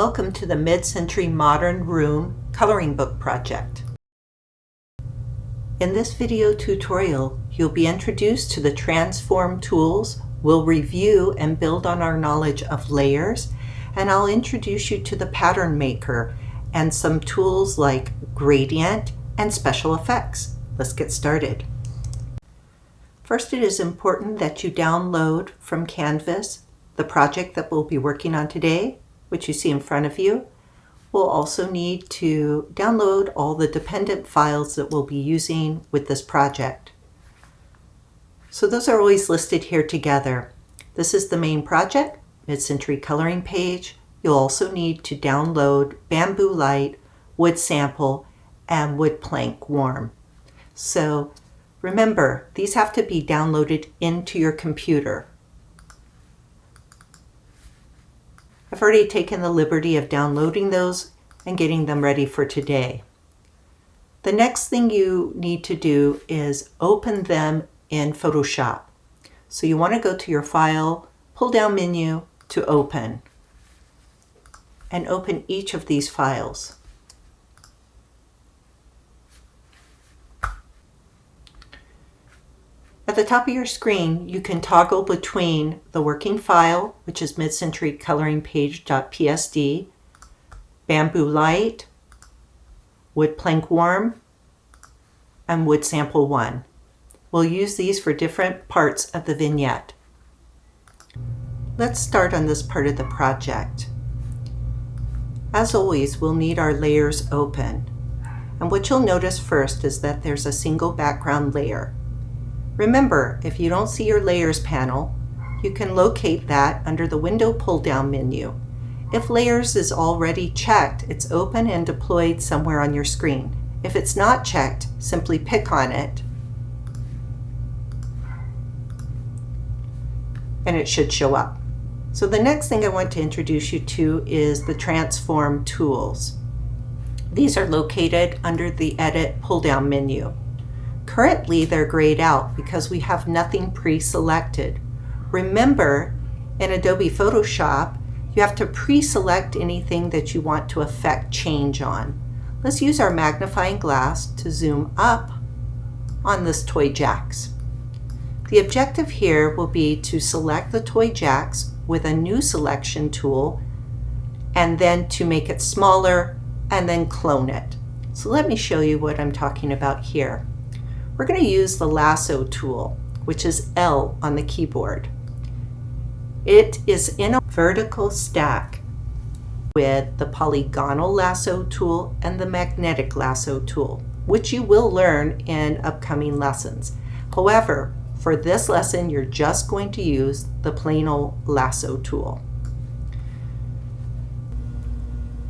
Welcome to the Mid-Century Modern Room Coloring Book Project. In this video tutorial, you'll be introduced to the transform tools, we'll review and build on our knowledge of layers, and I'll introduce you to the pattern maker and some tools like gradient and special effects. Let's get started. First, it is important that you download from Canvas the project that we'll be working on today, which you see in front of you. We'll also need to download all the dependent files that we'll be using with this project. So those are always listed here together. This is the main project, Mid-Century coloring page. You'll also need to download Bamboo Light, Wood Sample, and Wood Plank Warm. So remember, these have to be downloaded into your computer. I've already taken the liberty of downloading those and getting them ready for today. The next thing you need to do is open them in Photoshop. So you want to go to your File, pull down menu to Open, and open each of these files. At the top of your screen, you can toggle between the working file, which is Mid-Century Coloring Page.psd, Bamboo Light, Wood Plank Warm, and Wood Sample 1. We'll use these for different parts of the vignette. Let's start on this part of the project. As always, we'll need our layers open. And what you'll notice first is that there's a single background layer. Remember, if you don't see your Layers panel, you can locate that under the Window pull-down menu. If Layers is already checked, it's open and deployed somewhere on your screen. If it's not checked, simply pick on it, and it should show up. So the next thing I want to introduce you to is the Transform tools. These are located under the Edit pull-down menu. Currently, they're grayed out because we have nothing pre-selected. Remember, in Adobe Photoshop, you have to pre-select anything that you want to affect change on. Let's use our magnifying glass to zoom up on this toy jacks. The objective here will be to select the toy jacks with a new selection tool and then to make it smaller and then clone it. So let me show you what I'm talking about here. We're going to use the lasso tool, which is L on the keyboard. It is in a vertical stack with the polygonal lasso tool and the magnetic lasso tool, which you will learn in upcoming lessons. However, for this lesson, you're just going to use the plain old lasso tool.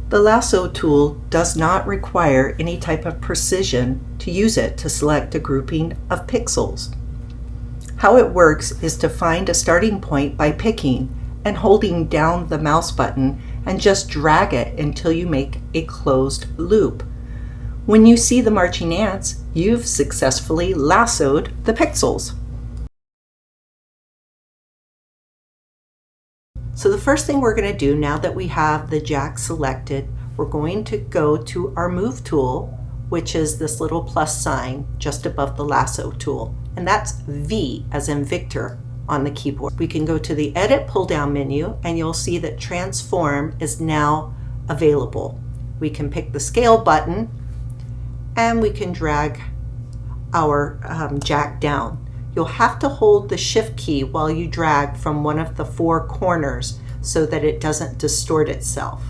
The lasso tool does not require any type of precision to use it to select a grouping of pixels. How it works is to find a starting point by picking and holding down the mouse button and just drag it until you make a closed loop. When you see the marching ants, you've successfully lassoed the pixels. So the first thing we're going to do now that we have the jack selected, we're going to go to our Move tool, which is this little plus sign just above the lasso tool. And that's V as in Victor on the keyboard. We can go to the Edit pull-down menu and you'll see that Transform is now available. We can pick the Scale button and we can drag our jack down. You'll have to hold the Shift key while you drag from one of the four corners so that it doesn't distort itself.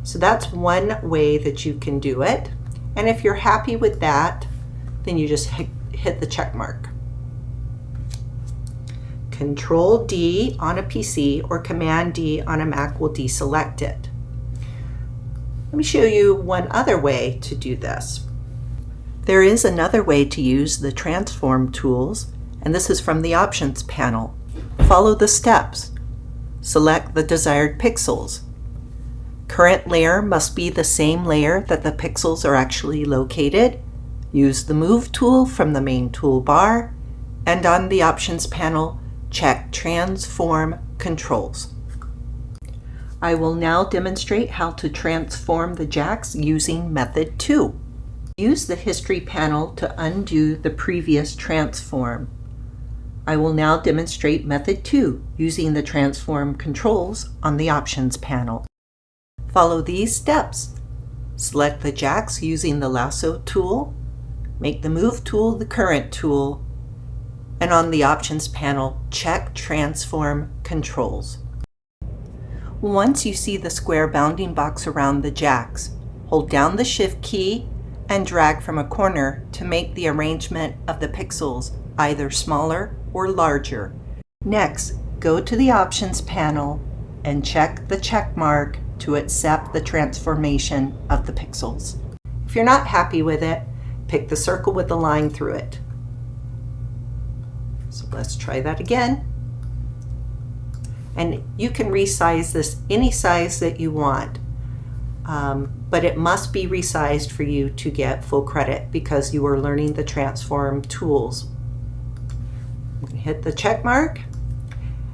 So that's one way that you can do it. And if you're happy with that, then you just hit the check mark. Control D on a PC or Command D on a Mac will deselect it. Let me show you one other way to do this. There is another way to use the Transform tools, and this is from the Options panel. Follow the steps. Select the desired pixels. Current layer must be the same layer that the pixels are actually located. Use the Move tool from the main toolbar, and on the Options panel, check Transform Controls. I will now demonstrate how to transform the jacks using method 2. Use the History panel to undo the previous transform. I will now demonstrate method 2 using the transform controls on the Options panel. Follow these steps. Select the jacks using the lasso tool, make the Move tool the current tool, and on the Options panel, check Transform Controls. Once you see the square bounding box around the jacks, hold down the Shift key and drag from a corner to make the arrangement of the pixels either smaller or larger. Next, go to the Options panel and check the check mark to accept the transformation of the pixels. If you're not happy with it, pick the circle with the line through it. So let's try that again. And you can resize this any size that you want, but it must be resized for you to get full credit because you are learning the transform tools. Hit the check mark.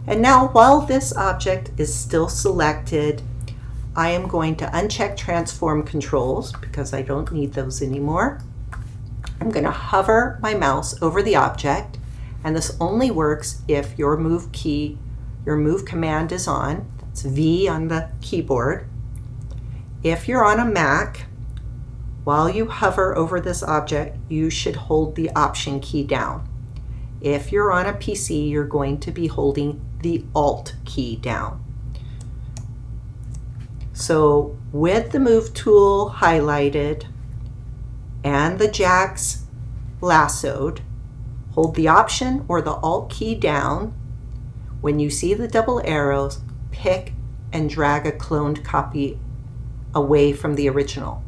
And now while this object is still selected, I am going to uncheck transform controls because I don't need those anymore. I'm going to hover my mouse over the object, and this only works if your move command is on. That's V on the keyboard. If you're on a Mac, while you hover over this object, you should hold the Option key down. If you're on a PC, you're going to be holding the Alt key down. So with the Move tool highlighted and the jacks lassoed, hold the Option or the Alt key down. When you see the double arrows, pick and drag a cloned copy away from the original.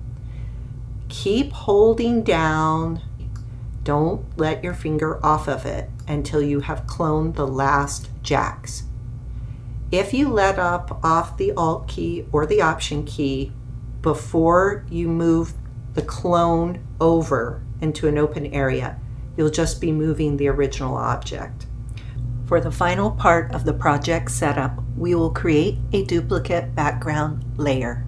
Keep holding down. Don't let your finger off of it until you have cloned the last jacks. If you let up off the Alt key or the Option key before you move the clone over into an open area, you'll just be moving the original object. For the final part of the project setup, we will create a duplicate background layer.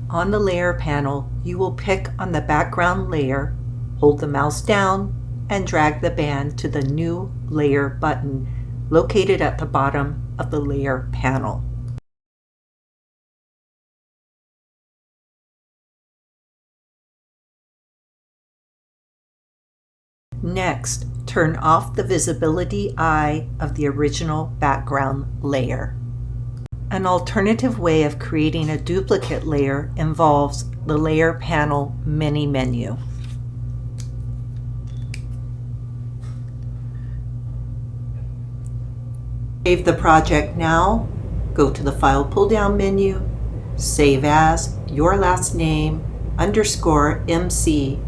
On the Layer panel, you will pick on the background layer, hold the mouse down, and drag the band to the New Layer button located at the bottom of the Layer panel. Next, turn off the visibility eye of the original background layer. An alternative way of creating a duplicate layer involves the Layer panel mini menu. Save the project now, go to the File pull-down menu, save as your last name _mc.psd.